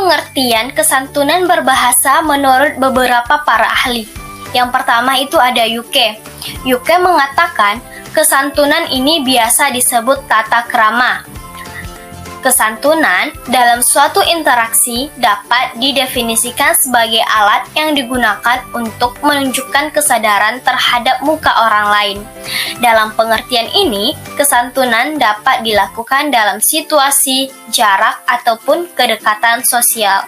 pengertian kesantunan berbahasa menurut beberapa para ahli. Yang pertama itu ada Yuke. Yuke mengatakan kesantunan ini biasa disebut tata krama. Kesantunan dalam suatu interaksi dapat didefinisikan sebagai alat yang digunakan untuk menunjukkan kesadaran terhadap muka orang lain. Dalam pengertian ini, kesantunan dapat dilakukan dalam situasi, jarak, ataupun kedekatan sosial.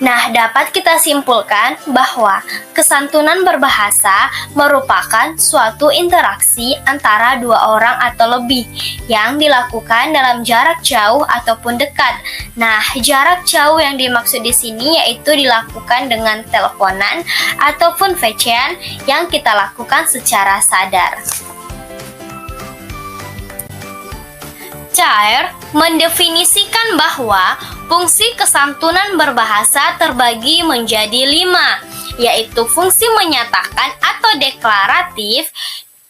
Nah, dapat kita simpulkan bahwa kesantunan berbahasa merupakan suatu interaksi antara dua orang atau lebih yang dilakukan dalam jarak jauh ataupun dekat. Nah, jarak jauh yang dimaksud di sini yaitu dilakukan dengan teleponan ataupun VC-an yang kita lakukan secara sadar. Cair mendefinisikan bahwa fungsi kesantunan berbahasa terbagi menjadi 5, yaitu fungsi menyatakan atau deklaratif,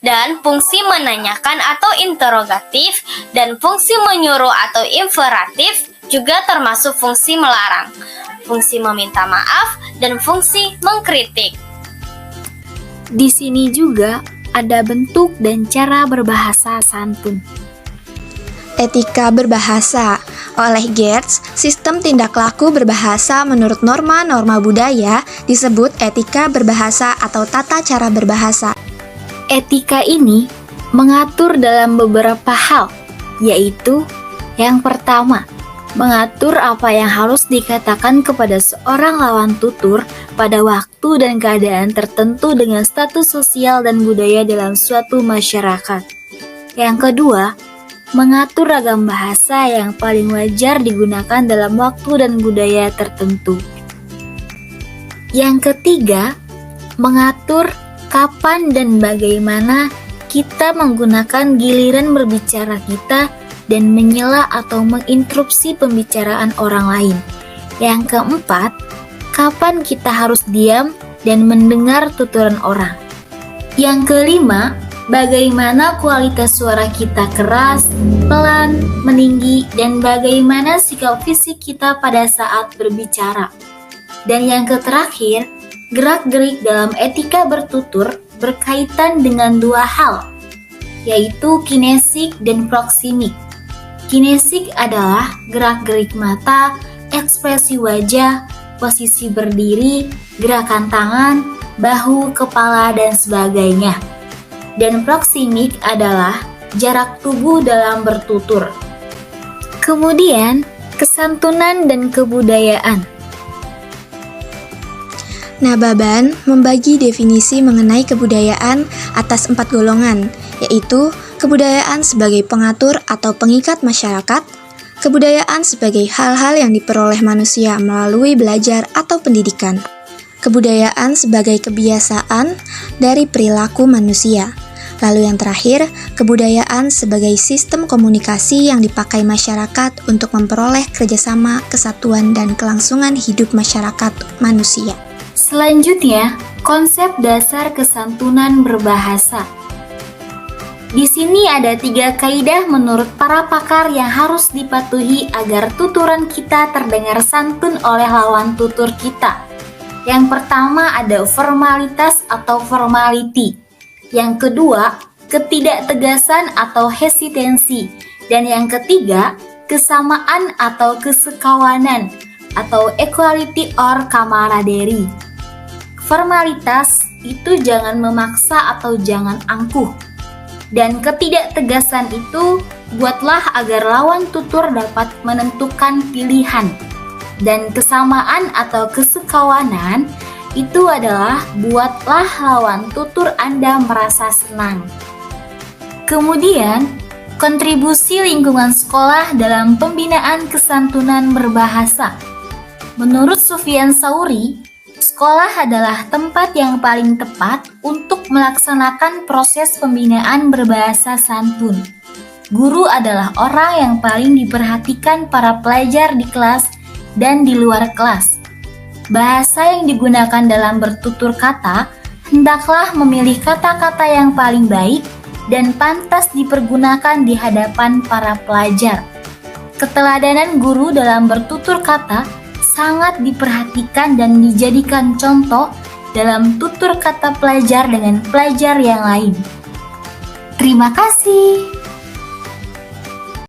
dan fungsi menanyakan atau interrogatif, dan fungsi menyuruh atau imperatif, juga termasuk fungsi melarang, fungsi meminta maaf, dan fungsi mengkritik. Di sini juga ada bentuk dan cara berbahasa santun. Etika berbahasa. Oleh Geertz, sistem tindak laku berbahasa menurut norma-norma budaya disebut etika berbahasa atau tata cara berbahasa. Etika ini mengatur dalam beberapa hal, yaitu yang pertama, mengatur apa yang harus dikatakan kepada seorang lawan tutur pada waktu dan keadaan tertentu dengan status sosial dan budaya dalam suatu masyarakat. Yang kedua, mengatur ragam bahasa yang paling wajar digunakan dalam waktu dan budaya tertentu. Yang ketiga, mengatur kapan dan bagaimana kita menggunakan giliran berbicara kita dan menyela atau menginterupsi pembicaraan orang lain. Yang keempat, kapan kita harus diam dan mendengar tuturan orang. Yang kelima, bagaimana kualitas suara kita keras, pelan, meninggi, dan bagaimana sikap fisik kita pada saat berbicara. Dan yang terakhir, gerak-gerik dalam etika bertutur berkaitan dengan dua hal, yaitu kinesik dan proksimik. Kinesik adalah gerak-gerik mata, ekspresi wajah, posisi berdiri, gerakan tangan, bahu, kepala, dan sebagainya. Dan proksimik adalah jarak tubuh dalam bertutur. Kemudian, kesantunan dan kebudayaan. Nababan membagi definisi mengenai kebudayaan atas 4 golongan, yaitu kebudayaan sebagai pengatur atau pengikat masyarakat, kebudayaan sebagai hal-hal yang diperoleh manusia melalui belajar atau pendidikan, kebudayaan sebagai kebiasaan dari perilaku manusia, lalu yang terakhir, kebudayaan sebagai sistem komunikasi yang dipakai masyarakat untuk memperoleh kerjasama, kesatuan, dan kelangsungan hidup masyarakat manusia. Selanjutnya, konsep dasar kesantunan berbahasa. Di sini ada 3 kaidah menurut para pakar yang harus dipatuhi agar tuturan kita terdengar santun oleh lawan tutur kita. Yang pertama ada formalitas atau formality. Yang kedua, ketidaktegasan atau hesitansi. Dan yang ketiga, kesamaan atau kesekawanan atau equality or camaraderie. Formalitas itu jangan memaksa atau jangan angkuh. Dan ketidaktegasan itu buatlah agar lawan tutur dapat menentukan pilihan. Dan kesamaan atau kesekawanan itu adalah buatlah lawan tutur Anda merasa senang. Kemudian, kontribusi lingkungan sekolah dalam pembinaan kesantunan berbahasa. Menurut Sufyan Tsauri, sekolah adalah tempat yang paling tepat untuk melaksanakan proses pembinaan berbahasa santun. Guru adalah orang yang paling diperhatikan para pelajar di kelas dan di luar kelas. Bahasa yang digunakan dalam bertutur kata hendaklah memilih kata-kata yang paling baik dan pantas dipergunakan di hadapan para pelajar. Keteladanan guru dalam bertutur kata sangat diperhatikan dan dijadikan contoh dalam tutur kata pelajar dengan pelajar yang lain. Terima kasih.